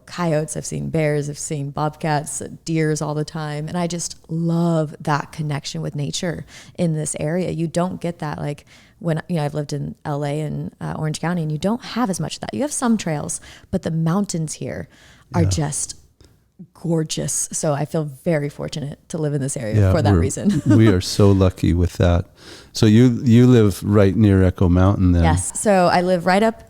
coyotes, I've seen bears, I've seen bobcats, deers all the time. And I just love that connection with nature in this area. You don't get that like when, I've lived in LA and Orange County, and you don't have as much of that. You have some trails, but the mountains here are just gorgeous. So I feel very fortunate to live in this area for that reason. We are so lucky with that. So you live right near Echo Mountain then? Yes. So I live right up,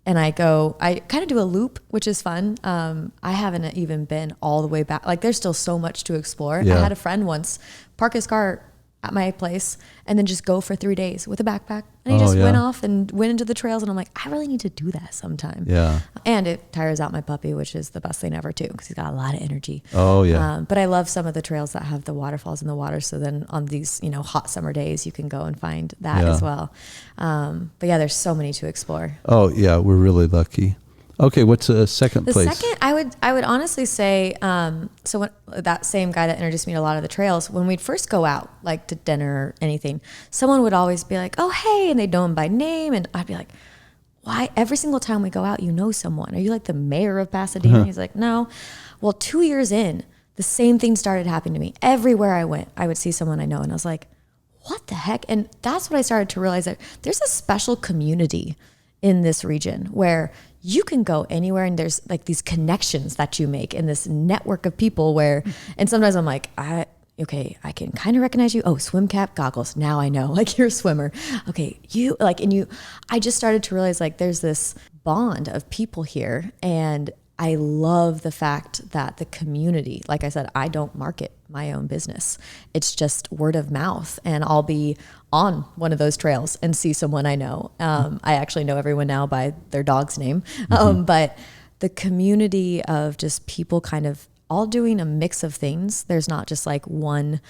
and I kind of do a loop, which is fun. I haven't even been all the way back. Like there's still so much to explore. Yeah. I had a friend once park his car at my place and then just go for 3 days with a backpack. And he just went off and went into the trails. And I'm like, I really need to do that sometime. Yeah. And it tires out my puppy, which is the best thing ever too, because he's got a lot of energy. Oh yeah. But I love some of the trails that have the waterfalls in the water. So then on these, hot summer days, you can go and find that as well. But yeah, there's so many to explore. Oh yeah. We're really lucky. Okay, what's a second place? The second, I would honestly say, so when that same guy that introduced me to a lot of the trails, when we'd first go out, like to dinner or anything, someone would always be like, oh, hey, and they'd know him by name. And I'd be like, why? Every single time we go out, you know someone. Are you like the mayor of Pasadena? He's like, no. Well, 2 years in, the same thing started happening to me. Everywhere I went, I would see someone I know. And I was like, what the heck? And that's what I started to realize, that there's a special community in this region where you can go anywhere, and there's like these connections that you make in this network of people where, and sometimes I'm like, okay, I can kind of recognize you. Oh, swim cap, goggles. Now I know, like, you're a swimmer. Okay, you like, and you, I just started to realize, like, there's this bond of people here. And I love the fact that the community, like I said, I don't market my own business. It's just word of mouth. And I'll be on one of those trails and see someone I know. I actually know everyone now by their dog's name. But the community of just people kind of all doing a mix of things. There's not just like one,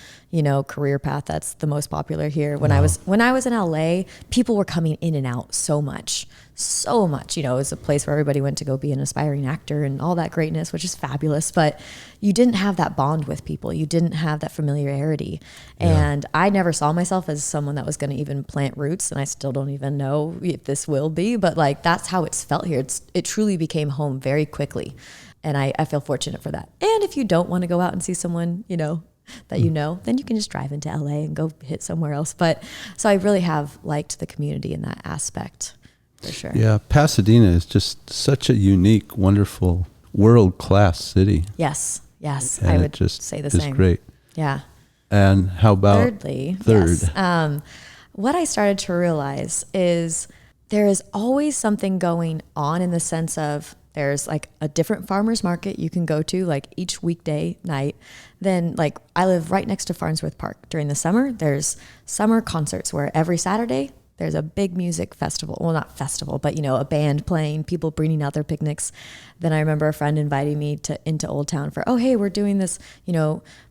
career path that's the most popular here. When I was in LA, people were coming in and out so much. It was a place where everybody went to go be an aspiring actor and all that greatness, which is fabulous. But you didn't have that bond with people. You didn't have that familiarity. And I never saw myself as someone that was going to even plant roots. And I still don't even know if this will be, but like, that's how it's felt here. It truly became home very quickly. And I feel fortunate for that. And if you don't want to go out and see someone, that then you can just drive into LA and go hit somewhere else. But so I really have liked the community in that aspect, for sure. Yeah, Pasadena is just such a unique, wonderful, world-class city. Yes, and I would just say the same. It's great. Yeah. And how about third? Yes. What I started to realize is there is always something going on, in the sense of there's like a different farmer's market you can go to like each weekday night. Then like I live right next to Farnsworth Park. During the summer, there's summer concerts where every Saturday there's a big music festival. Well, not festival, but a band playing, people bringing out their picnics. Then I remember a friend inviting me into Old Town for, oh, hey, we're doing this,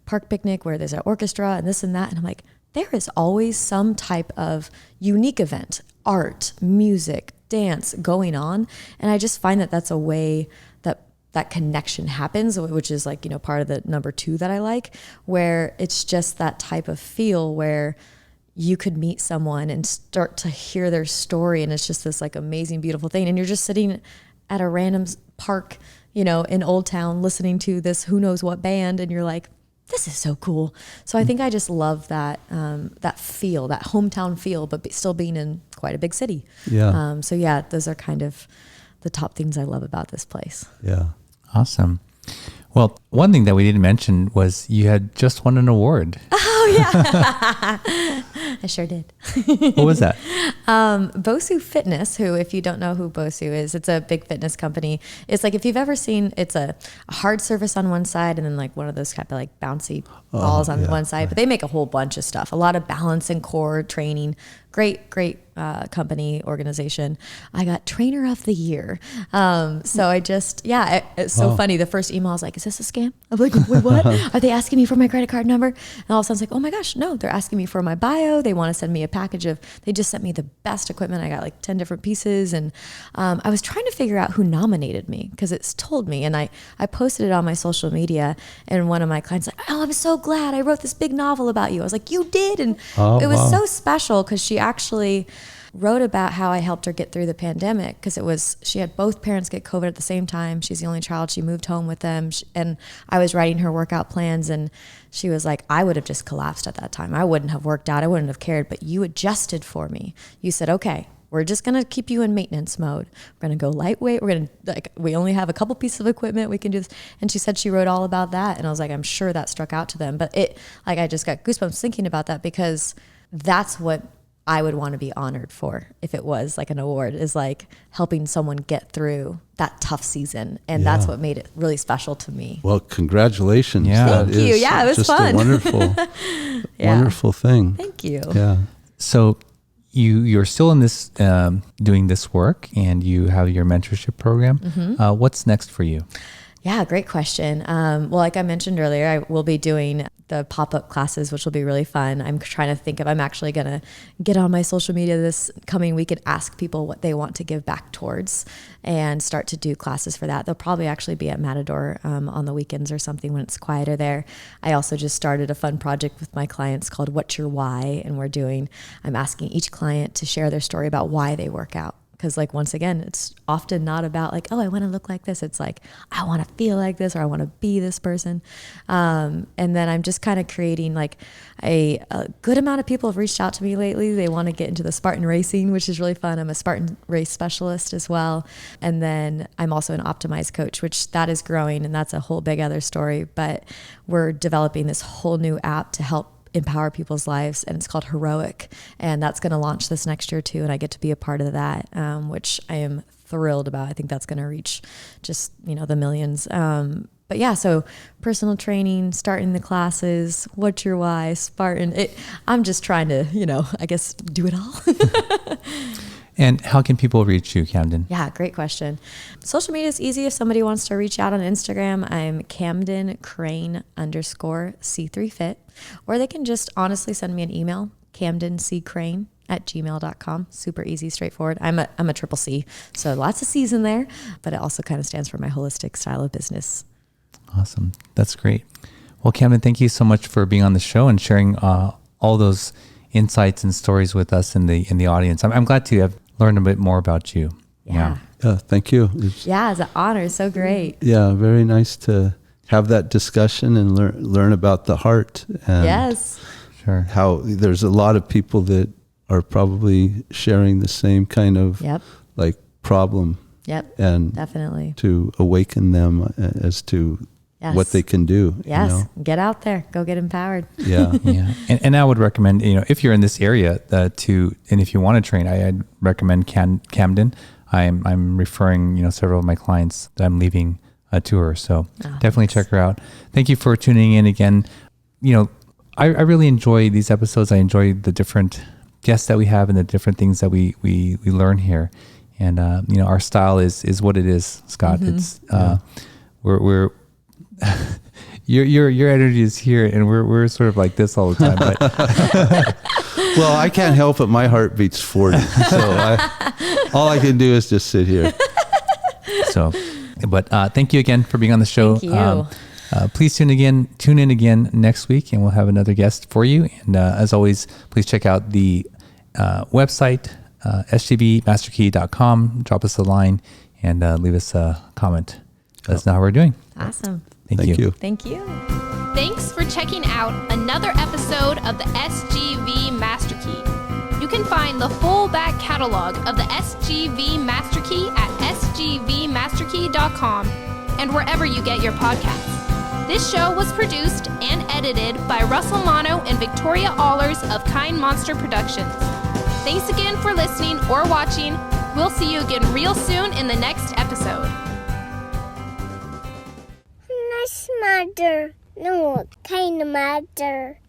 park picnic where there's an orchestra and this and that. And I'm like, there is always some type of unique event, art, music, dance going on. And I just find that that's a way that connection happens, which is like, part of the number 2 that I like, where it's just that type of feel where you could meet someone and start to hear their story. And it's just this like amazing, beautiful thing. And you're just sitting at a random park, in Old Town, listening to this who knows what band. And you're like, this is so cool. So I think I just love that, that feel, that hometown feel, but still being in quite a big city. Yeah. So yeah, those are kind of the top things I love about this place. Yeah. Awesome. Well, one thing that we didn't mention was you had just won an award. Oh yeah, I sure did. What was that? BOSU Fitness, who, if you don't know who BOSU is, it's a big fitness company. It's like, if you've ever seen, it's a hard surface on one side and then like one of those kind of like bouncy balls on one side, but they make a whole bunch of stuff, a lot of balance and core training. Great company, organization. I got trainer of the year. So I just, it's so funny. The first email I was like, is this a scam? I'm like, wait, what? Are they asking me for my credit card number? And all of a sudden it's like, oh my gosh, no, they're asking me for my bio. They want to send me a package they just sent me the best equipment. I got like 10 different pieces. And I was trying to figure out who nominated me, because it's told me, and I posted it on my social media, and one of my clients like, oh, I'm so glad I wrote this big novel about you. I was like, you did? And it was so special, because she actually wrote about how I helped her get through the pandemic, because she had both parents get COVID at the same time. She's the only child. She moved home with them. And I was writing her workout plans, and she was like, I would have just collapsed at that time. I wouldn't have worked out. I wouldn't have cared, but you adjusted for me. You said, okay, we're just going to keep you in maintenance mode. We're going to go lightweight. We only have a couple pieces of equipment. We can do this. And she said she wrote all about that. And I was like, I'm sure that struck out to them. But I just got goosebumps thinking about that, because that's what I would want to be honored for if it was like an award, is like helping someone get through that tough season. And that's what made it really special to me. Well, congratulations. Yeah. Thank you. Yeah, it was just fun. A wonderful, wonderful thing. Thank you. Yeah. So you're still in this, doing this work, and you have your mentorship program. Mm-hmm. What's next for you? Yeah, great question. Well, like I mentioned earlier, I will be doing the pop-up classes, which will be really fun. I'm trying to think I'm actually going to get on my social media this coming week and ask people what they want to give back towards, and start to do classes for that. They'll probably actually be at Matador on the weekends or something when it's quieter there. I also just started a fun project with my clients called What's Your Why? And I'm asking each client to share their story about why they work out. Because like, once again, it's often not about like, oh, I want to look like this. It's like, I want to feel like this, or I want to be this person. And then I'm just kind of creating like a good amount of people have reached out to me lately. They want to get into the Spartan racing, which is really fun. I'm a Spartan race specialist as well. And then I'm also an optimized coach, which that is growing, and that's a whole big other story. But we're developing this whole new app to help empower people's lives, and it's called Heroic, and that's going to launch this next year too, and I get to be a part of that, which I am thrilled about. I think that's going to reach just, the millions. But yeah, so personal training, starting the classes, what's your why, Spartan. I'm just trying to, I guess, do it all. And how can people reach you, Camden? Yeah, great question. Social media is easy. If somebody wants to reach out on Instagram, I'm Camden Crane _C3Fit, or they can just honestly send me an email, camdencrane@gmail.com. Super easy, straightforward. I'm a triple C, so lots of C's in there, but it also kind of stands for my holistic style of business. Awesome. That's great. Well, Camden, thank you so much for being on the show and sharing all those insights and stories with us in the audience. I'm glad to have learned a bit more about you. Yeah. Thank you. It's an honor. So great. Yeah, very nice to have that discussion and learn about the heart. And yes. Sure. How there's a lot of people that are probably sharing the same kind of like problem. Yep. And definitely to awaken them as to what they can do. Yes. Get out there. Go get empowered. Yeah. Yeah. And I would recommend, if you're in this area and if you want to train, I'd recommend Camden. I'm referring, several of my clients that I'm leaving a tour. So definitely check her out. Thank you for tuning in again. I really enjoy these episodes. I enjoy the different guests that we have and the different things that we learn here. And, our style is what it is, Scott. Mm-hmm. It's, we're your energy is here, and we're sort of like this all the time. But well, I can't help it. My heart beats 40, so all I can do is just sit here. So, but thank you again for being on the show. Thank you. Please tune in again next week, and we'll have another guest for you. And as always, please check out the website, sgbmasterkey.com. Drop us a line and leave us a comment. Let us know how we're doing. Awesome. Thank you. Thank you. Thanks for checking out another episode of the SGV Master Key. You can find the full back catalog of the SGV Master Key at sgvmasterkey.com and wherever you get your podcasts. This show was produced and edited by Russell Mono and Victoria Allers of Kind Monster Productions. Thanks again for listening or watching. We'll see you again real soon in the next episode. Nice mother. No, kind mother.